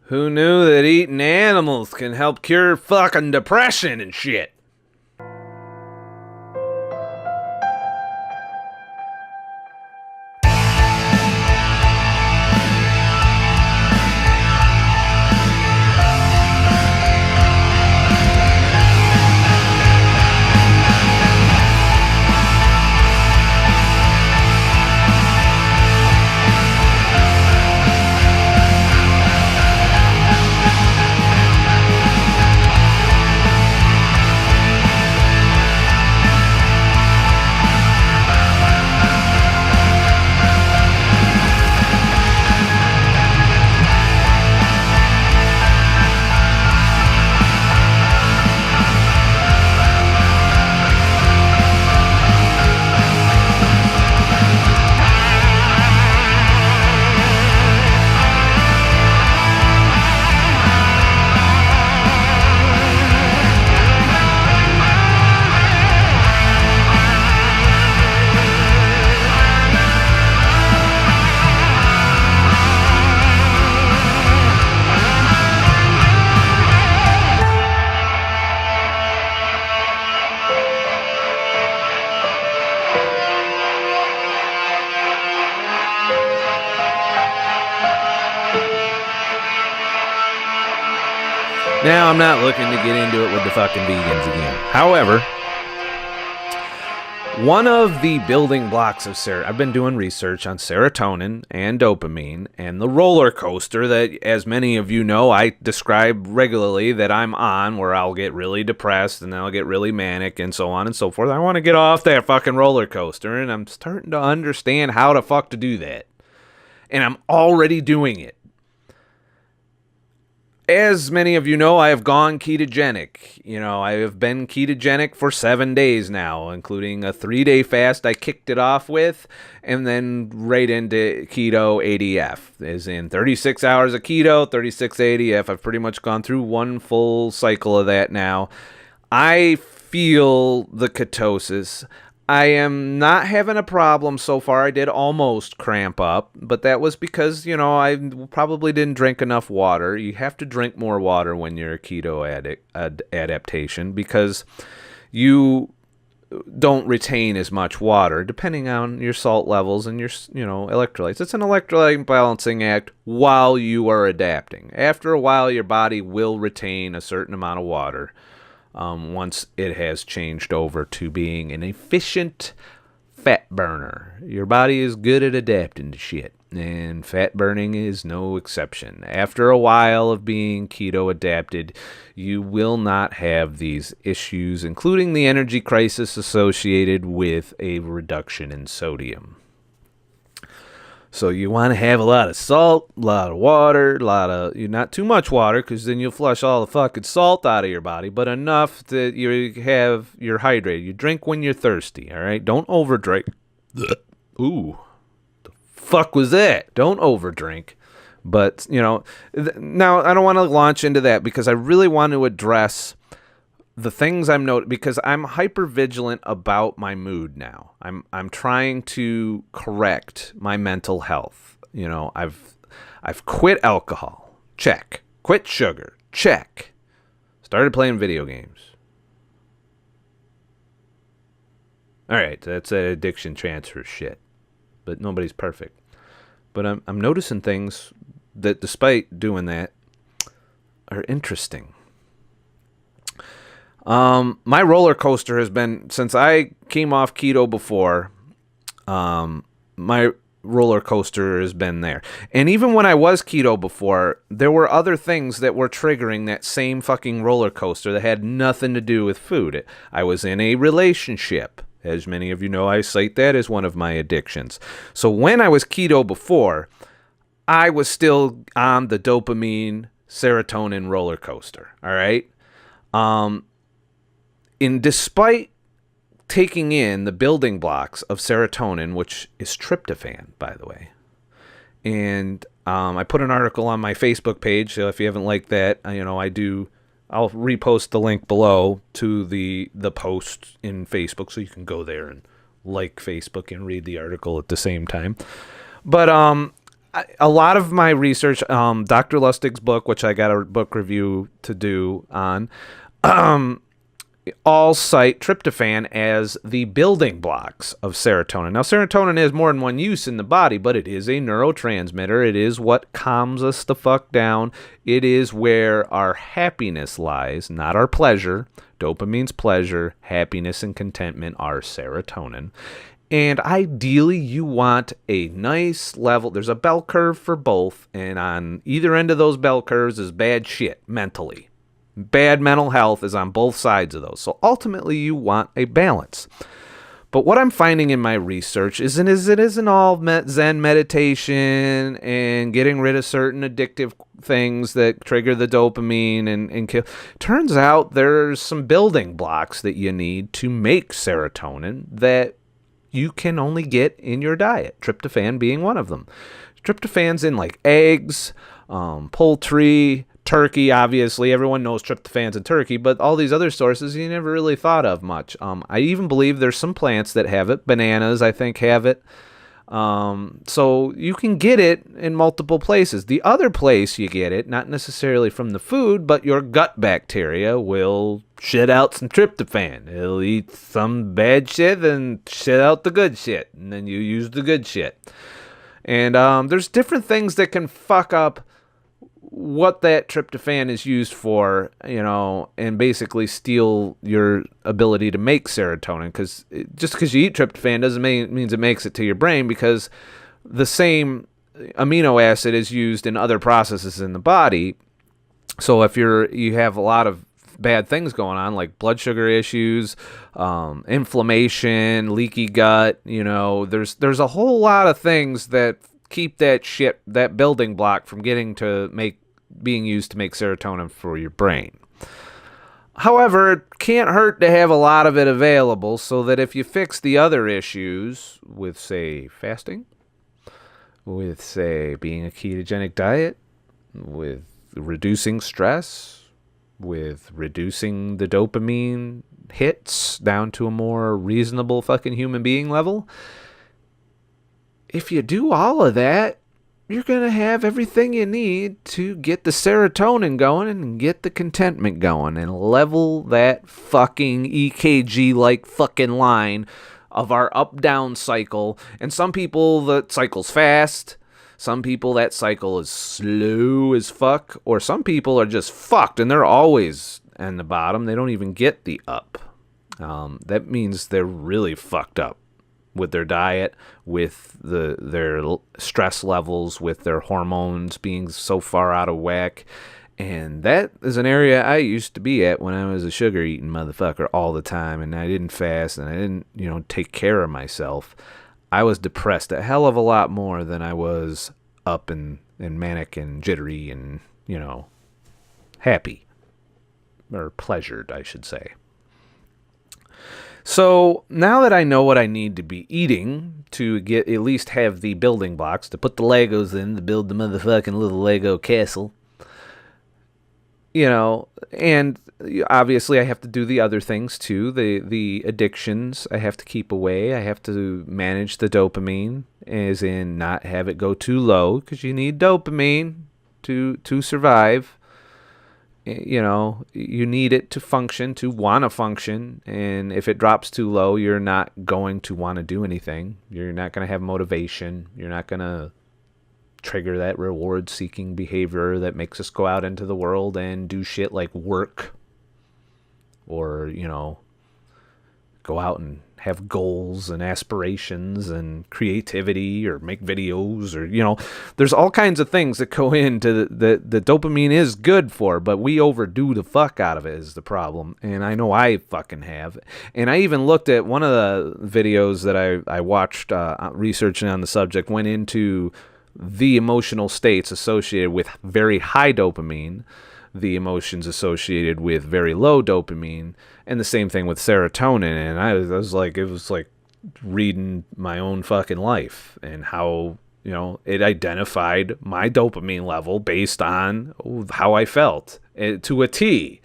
Who knew that eating animals can help cure fucking depression and shit? Now, I'm not looking to get into it with the fucking vegans again. However, one of the building blocks of I've been doing research on serotonin and dopamine and the roller coaster that, as many of you know, I describe regularly that I'm on, where I'll get really depressed and then I'll get really manic and so on and so forth. I want to get off that fucking roller coaster, and I'm starting to understand how the fuck to do that. And I'm already doing it. As many of you know, I have gone ketogenic. I have been ketogenic for 7 days now, including a 3-day fast I kicked it off with, and then right into keto ADF. As in 36 hours of keto, 36 ADF. I've pretty much gone through one full cycle of that now. I feel the ketosis. I am not having a problem so far. I did almost cramp up, but that was because, I probably didn't drink enough water. You have to drink more water when you're a keto adaptation, because you don't retain as much water depending on your salt levels and your, electrolytes. It's an electrolyte balancing act while you are adapting. After a while, your body will retain a certain amount of water. Once it has changed over to being an efficient fat burner. Your body is good at adapting to shit, and fat burning is no exception. After a while of being keto adapted, you will not have these issues, including the energy crisis associated with a reduction in sodium. So you want to have a lot of salt, a lot of water, not too much water, because then you'll flush all the fucking salt out of your body, but enough that you're hydrated. You drink when you're thirsty, all right? Don't overdrink. Ooh, the fuck was that? Don't overdrink. But, now I don't want to launch into that, because I really want to address the things I'm noting, because I'm hyper vigilant about my mood now. I'm trying to correct my mental health. I've quit alcohol. Check. Quit sugar. Check. Started playing video games. All right, that's an addiction transfer shit. But nobody's perfect. But I'm noticing things that, despite doing that, are interesting. My roller coaster has been, since I came off keto before, my roller coaster has been there. And even when I was keto before, there were other things that were triggering that same fucking roller coaster that had nothing to do with food. I was in a relationship. As many of you know, I cite that as one of my addictions. So when I was keto before, I was still on the dopamine, serotonin roller coaster. All right? And despite taking in the building blocks of serotonin, which is tryptophan, by the way, and I put an article on my Facebook page, so if you haven't liked that, I'll repost the link below to the post in Facebook, so you can go there and like Facebook and read the article at the same time. But A lot of my research, Dr. Lustig's book, which I got a book review to do on, all cite tryptophan as the building blocks of serotonin. Now, serotonin has more than one use in the body, but it is a neurotransmitter. It is what calms us the fuck down. It is where our happiness lies, not our pleasure. Dopamine's pleasure, happiness, and contentment are serotonin. And ideally, you want a nice level. There's a bell curve for both, and on either end of those bell curves is bad shit mentally. Bad mental health is on both sides of those. So ultimately, you want a balance. But what I'm finding in my research it isn't all Zen meditation and getting rid of certain addictive things that trigger the dopamine and kill. Turns out there's some building blocks that you need to make serotonin that you can only get in your diet, tryptophan being one of them. Tryptophan's in like eggs, poultry, turkey, obviously. Everyone knows tryptophan's in turkey, but all these other sources you never really thought of much. I even believe there's some plants that have it. Bananas, I think, have it. So you can get it in multiple places. The other place you get it, not necessarily from the food, but your gut bacteria will shit out some tryptophan. It'll eat some bad shit and shit out the good shit, and then you use the good shit. And there's different things that can fuck up what that tryptophan is used for, and basically steal your ability to make serotonin. Because just because you eat tryptophan doesn't means it makes it to your brain, because the same amino acid is used in other processes in the body. So if you have a lot of bad things going on, like blood sugar issues, inflammation, leaky gut, there's a whole lot of things that keep that building block from being used to make serotonin for your brain. However, it can't hurt to have a lot of it available, so that if you fix the other issues with, say, fasting, with, say, being a ketogenic diet, with reducing stress, with reducing the dopamine hits down to a more reasonable fucking human being level, if you do all of that, you're going to have everything you need to get the serotonin going and get the contentment going and level that fucking EKG-like fucking line of our up-down cycle. And some people, that cycle's fast. Some people, that cycle is slow as fuck. Or some people are just fucked and they're always in the bottom. They don't even get the up. That means they're really fucked up with their diet, with their stress levels, with their hormones being so far out of whack. And that is an area I used to be at when I was a sugar-eating motherfucker all the time, and I didn't fast, and I didn't, take care of myself. I was depressed a hell of a lot more than I was up and manic and jittery and, happy. Or pleasured, I should say. So now that I know what I need to be eating to at least have the building blocks to put the Legos in to build the motherfucking little Lego castle, and obviously I have to do the other things too. The addictions I have to keep away. I have to manage the dopamine, as in not have it go too low, because you need dopamine to survive. You need it to function, to want to function. And if it drops too low, you're not going to want to do anything. You're not going to have motivation. You're not going to trigger that reward-seeking behavior that makes us go out into the world and do shit like work. Or, go out and have goals and aspirations and creativity, or make videos, or, there's all kinds of things that go into the dopamine is good for, but we overdo the fuck out of it is the problem. And I know I fucking have. And I even looked at one of the videos that I watched, researching on the subject, went into the emotional states associated with very high dopamine, the emotions associated with very low dopamine, and the same thing with serotonin. And I was like, it was like reading my own fucking life, and how, it identified my dopamine level based on how I felt to a T.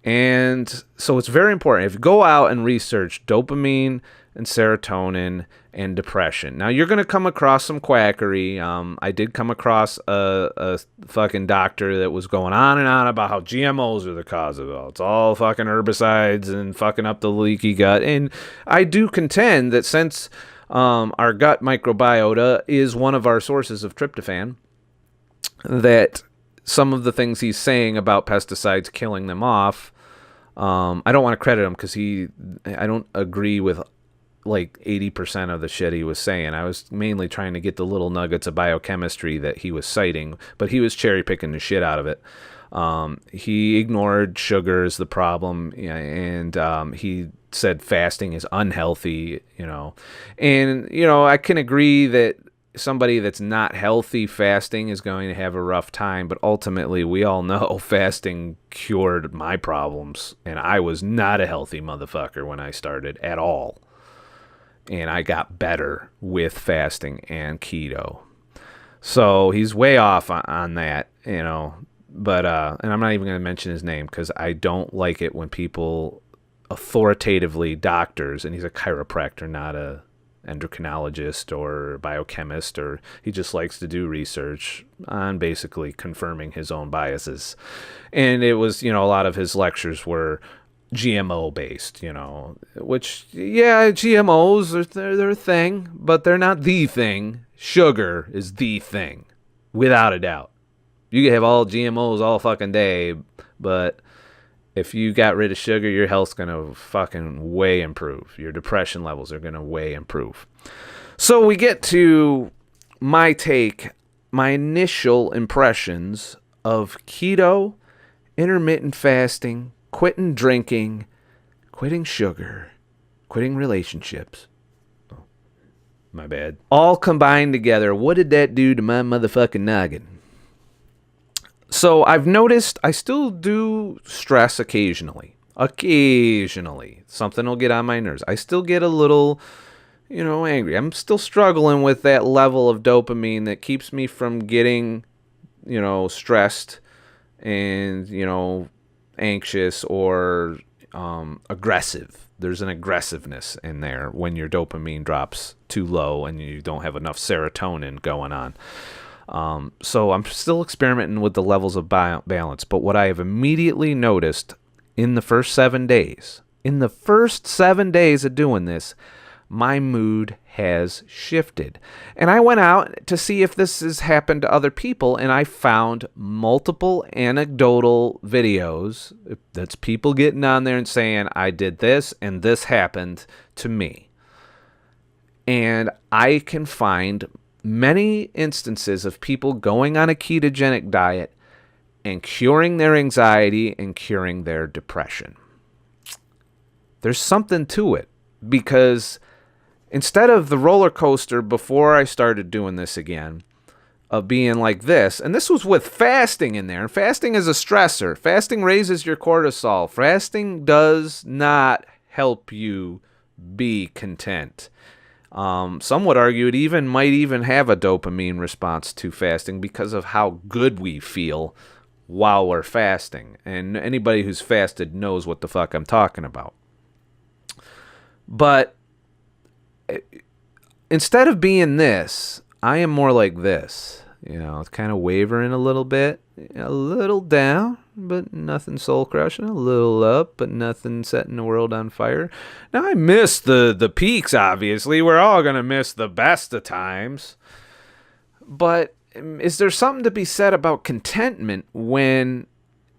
And so it's very important. If you go out and research dopamine and serotonin and depression. Now, you're going to come across some quackery. I did come across a fucking doctor that was going on and on about how GMOs are the cause of it all. It's all fucking herbicides and fucking up the leaky gut. And I do contend that since our gut microbiota is one of our sources of tryptophan, that some of the things he's saying about pesticides killing them off, I don't want to credit him because I don't agree with like 80% of the shit he was saying. I was mainly trying to get the little nuggets of biochemistry that he was citing, but he was cherry picking the shit out of it. He ignored sugar as the problem, and he said fasting is unhealthy, and I can agree that somebody that's not healthy fasting is going to have a rough time, but ultimately we all know fasting cured my problems, and I was not a healthy motherfucker when I started at all. And I got better with fasting and keto. So he's way off on that, but and I'm not even going to mention his name because I don't like it when people authoritatively, doctors, and he's a chiropractor, not a endocrinologist or biochemist, or he just likes to do research on basically confirming his own biases. And it was, a lot of his lectures were GMO based, which, yeah, GMOs, they're a thing, but they're not the thing. Sugar is the thing, without a doubt. You can have all GMOs all fucking day, but if you got rid of sugar, your health's going to fucking way improve. Your depression levels are going to way improve. So we get to my initial impressions of keto, intermittent fasting, quitting drinking, quitting sugar, quitting relationships. Oh, my bad. All combined together, what did that do to my motherfucking noggin? So I've noticed I still do stress occasionally. Something will get on my nerves. I still get a little, angry. I'm still struggling with that level of dopamine that keeps me from getting, stressed and, anxious or aggressive. There's an aggressiveness in there when your dopamine drops too low and you don't have enough serotonin going on. So I'm still experimenting with the levels of balance. But what I have immediately noticed in the first 7 days, of doing this, my mood has shifted. And I went out to see if this has happened to other people, and I found multiple anecdotal videos. That's people getting on there and saying, I did this and this happened to me. And I can find many instances of people going on a ketogenic diet and curing their anxiety and curing their depression. There's something to it, because instead of the roller coaster before I started doing this again, of being like this, and this was with fasting in there, and fasting is a stressor. Fasting raises your cortisol. Fasting does not help you be content. Some would argue it might even have a dopamine response to fasting because of how good we feel while we're fasting. And anybody who's fasted knows what the fuck I'm talking about. But instead of being this, I am more like this. It's kind of wavering a little bit, a little down, but nothing soul crushing, a little up, but nothing setting the world on fire. Now, I miss the peaks, obviously. We're all going to miss the best of times. But is there something to be said about contentment when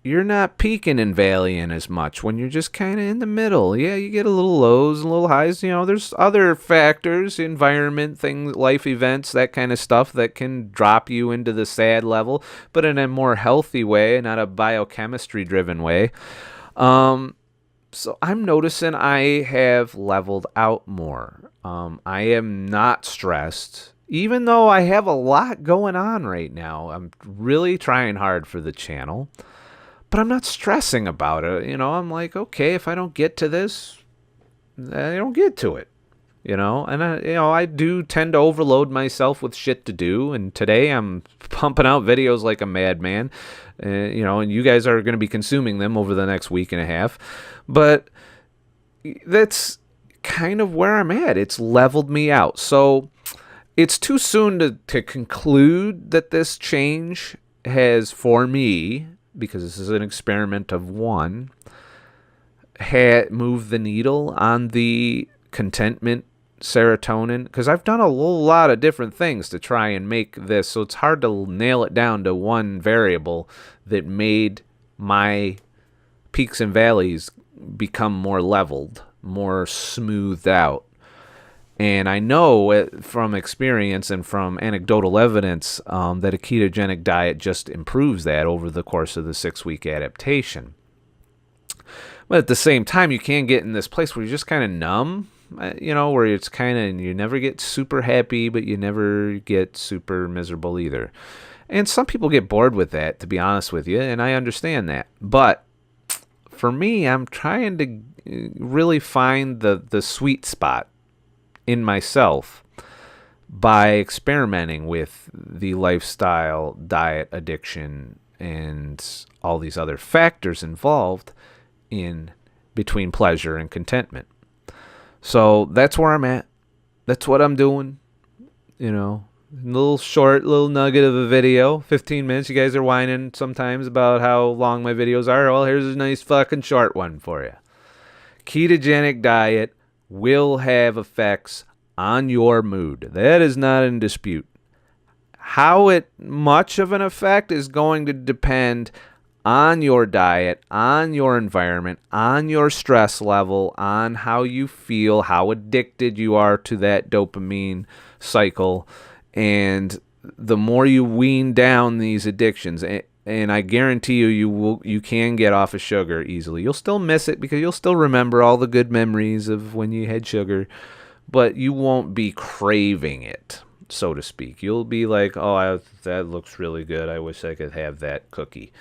you're not peaking and valleying as much, when you're just kind of in the middle? Yeah, you get a little lows and a little highs. There's other factors, environment, things, life events, that kind of stuff that can drop you into the sad level, but in a more healthy way, not a biochemistry-driven way. So I'm noticing I have leveled out more. I am not stressed, even though I have a lot going on right now. I'm really trying hard for the channel. But I'm not stressing about it. I'm like, okay, if I don't get to this, I don't get to it. And I do tend to overload myself with shit to do. And today I'm pumping out videos like a madman. And you guys are going to be consuming them over the next week and a half. But that's kind of where I'm at. It's leveled me out. So it's too soon to conclude that this change has, for me, because this is an experiment of one, had moved the needle on the contentment serotonin, because I've done a whole lot of different things to try and make this, so it's hard to nail it down to one variable that made my peaks and valleys become more leveled, more smoothed out. And I know from experience and from anecdotal evidence that a ketogenic diet just improves that over the course of the 6-week adaptation. But at the same time, you can get in this place where you're just kind of numb, where it's kind of, you never get super happy, but you never get super miserable either. And some people get bored with that, to be honest with you, and I understand that. But for me, I'm trying to really find the sweet spot in myself by experimenting with the lifestyle, diet, addiction, and all these other factors involved in between pleasure and contentment. So that's where I'm at. That's what I'm doing. Little short, little nugget of a video, 15 minutes. You guys are whining sometimes about how long my videos are. Well, here's a nice fucking short one for you. Ketogenic diet will have effects on your mood. That is not in dispute. How much of an effect is going to depend on your diet, on your environment, on your stress level, on how you feel, how addicted you are to that dopamine cycle. And the more you wean down these addictions, and I guarantee you can get off of sugar easily. You'll still miss it because you'll still remember all the good memories of when you had sugar, but you won't be craving it, so to speak. You'll be like, oh, that looks really good. I wish I could have that cookie.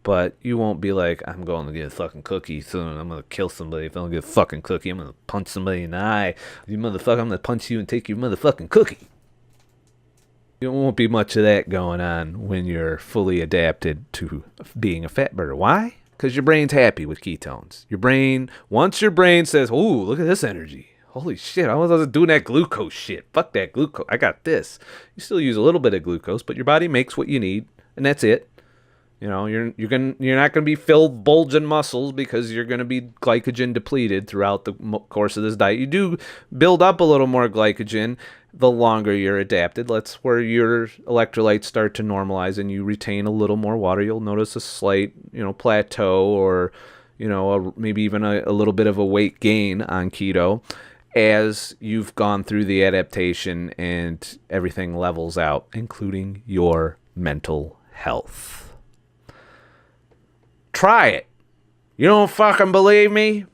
But you won't be like, I'm going to get a fucking cookie soon. I'm going to kill somebody if I don't get a fucking cookie. I'm going to punch somebody in the eye. You motherfucker, I'm going to punch you and take your motherfucking cookie. There won't be much of that going on when you're fully adapted to being a fat burner. Why? Because your brain's happy with ketones. Once your brain says, ooh, look at this energy. Holy shit, I wasn't doing that glucose shit. Fuck that glucose. I got this. You still use a little bit of glucose, but your body makes what you need, and that's it. You're not gonna be filled bulging muscles because you're gonna be glycogen depleted throughout the course of this diet. You do build up a little more glycogen the longer you're adapted. That's where your electrolytes start to normalize and you retain a little more water. You'll notice a slight, plateau or, maybe even a little bit of a weight gain on keto as you've gone through the adaptation and everything levels out, including your mental health. Try it. You don't fucking believe me?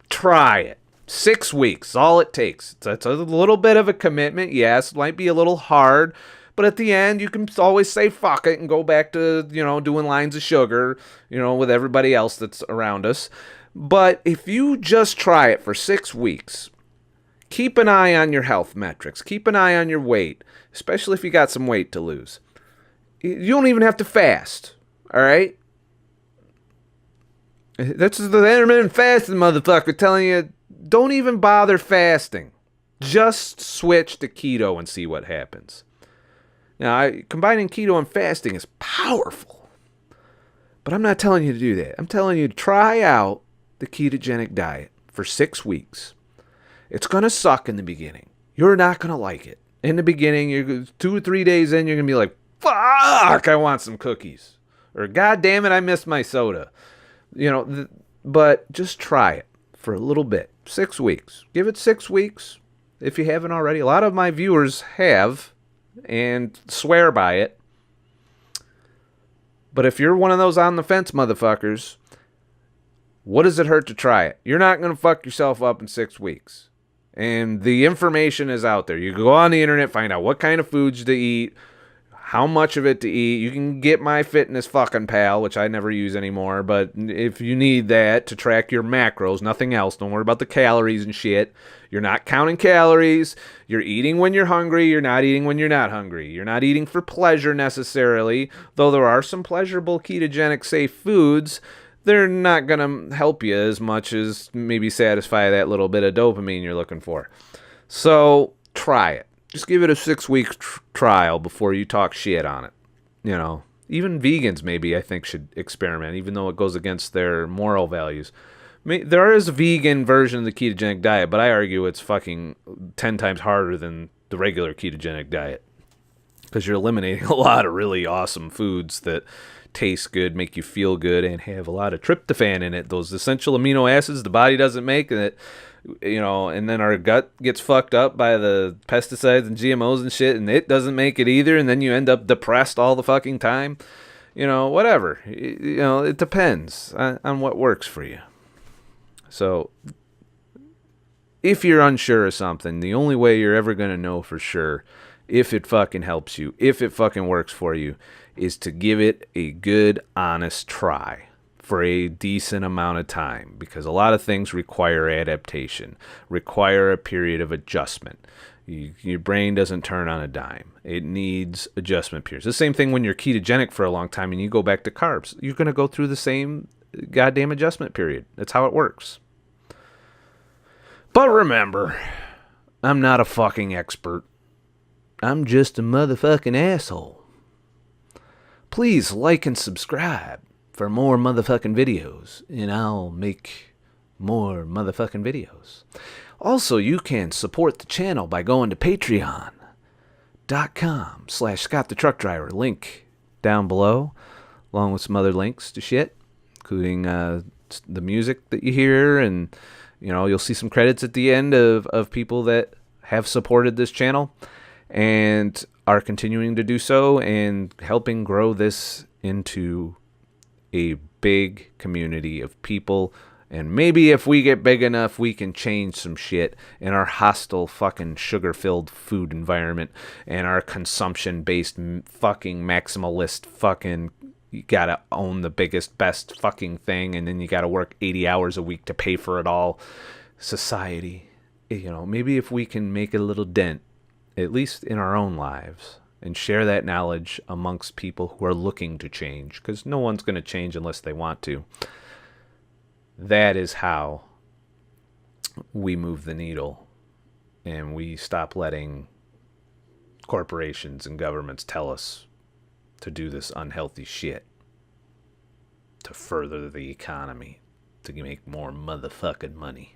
Try it. 6 weeks, all it takes. It's a little bit of a commitment. Yes, it might be a little hard, but at the end, you can always say fuck it and go back to, doing lines of sugar, with everybody else that's around us. But if you just try it for 6 weeks, keep an eye on your health metrics. Keep an eye on your weight, especially if you got some weight to lose. You don't even have to fast, all right? That's the intermittent fasting motherfucker telling you, don't even bother fasting. Just switch to keto and see what happens. Now, combining keto and fasting is powerful. But I'm not telling you to do that. I'm telling you to try out the ketogenic diet for 6 weeks. It's going to suck in the beginning. You're not going to like it. In the beginning, you're 2 or 3 days in, you're going to be like, fuck, I want some cookies. Or, God damn it, I missed my soda. But just try it for a little bit. 6 weeks. Give it 6 weeks if you haven't already. A lot of my viewers have and swear by it. But if you're one of those on the fence motherfuckers, what does it hurt to try it? You're not going to fuck yourself up in 6 weeks. And the information is out there. You can go on the internet, find out what kind of foods to eat, how much of it to eat. You can get MyFitnessPal, which I never use anymore, but if you need that to track your macros, nothing else, don't worry about the calories and shit. You're not counting calories. You're eating when you're hungry. You're not eating when you're not hungry. You're not eating for pleasure necessarily, though there are some pleasurable ketogenic safe foods. they're not going to help you as much as maybe satisfy that little bit of dopamine you're looking for. So try it. Just give it a 6-week trial before you talk shit on it. Even vegans maybe I think should experiment, even though it goes against their moral values. There is a vegan version of the ketogenic diet, but I argue it's fucking 10 times harder than the regular ketogenic diet, because you're eliminating a lot of really awesome foods that taste good, make you feel good, and have a lot of tryptophan in it, those essential amino acids the body doesn't make, and and then our gut gets fucked up by the pesticides and GMOs and shit, and it doesn't make it either, and then you end up depressed all the fucking time. Whatever. It depends on what works for you. So if you're unsure of something, the only way you're ever going to know for sure if it fucking helps you, if it fucking works for you, is to give it a good, honest try for a decent amount of time, because a lot of things require adaptation, require a period of adjustment. Your brain doesn't turn on a dime. It needs adjustment periods. The same thing when you're ketogenic for a long time and you go back to carbs. You're going to go through the same goddamn adjustment period. That's how it works. But remember, I'm not a fucking expert. I'm just a motherfucking asshole. Please like and subscribe for more motherfucking videos, and I'll make more motherfucking videos. Also, you can support the channel by going to patreon.com/ScottTheTruckDriver. Link down below, along with some other links to shit, including the music that you hear, and you'll see some credits at the end of people that have supported this channel and are continuing to do so and helping grow this into a big community of people. And maybe if we get big enough, we can change some shit in our hostile fucking sugar-filled food environment and our consumption-based fucking maximalist fucking, you gotta own the biggest, best fucking thing, and then you gotta work 80 hours a week to pay for it all society. Maybe if we can make a little dent, at least in our own lives, and share that knowledge amongst people who are looking to change, because no one's going to change unless they want to. That is how we move the needle, and we stop letting corporations and governments tell us to do this unhealthy shit to further the economy, to make more motherfucking money.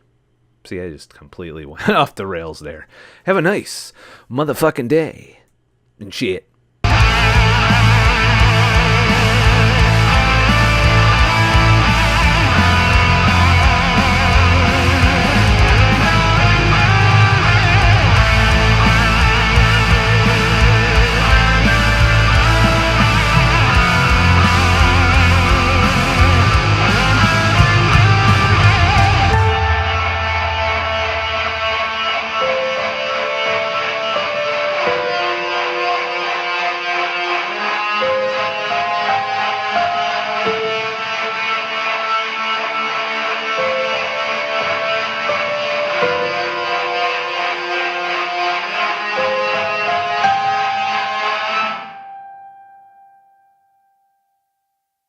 See, I just completely went off the rails there. Have a nice motherfucking day and shit.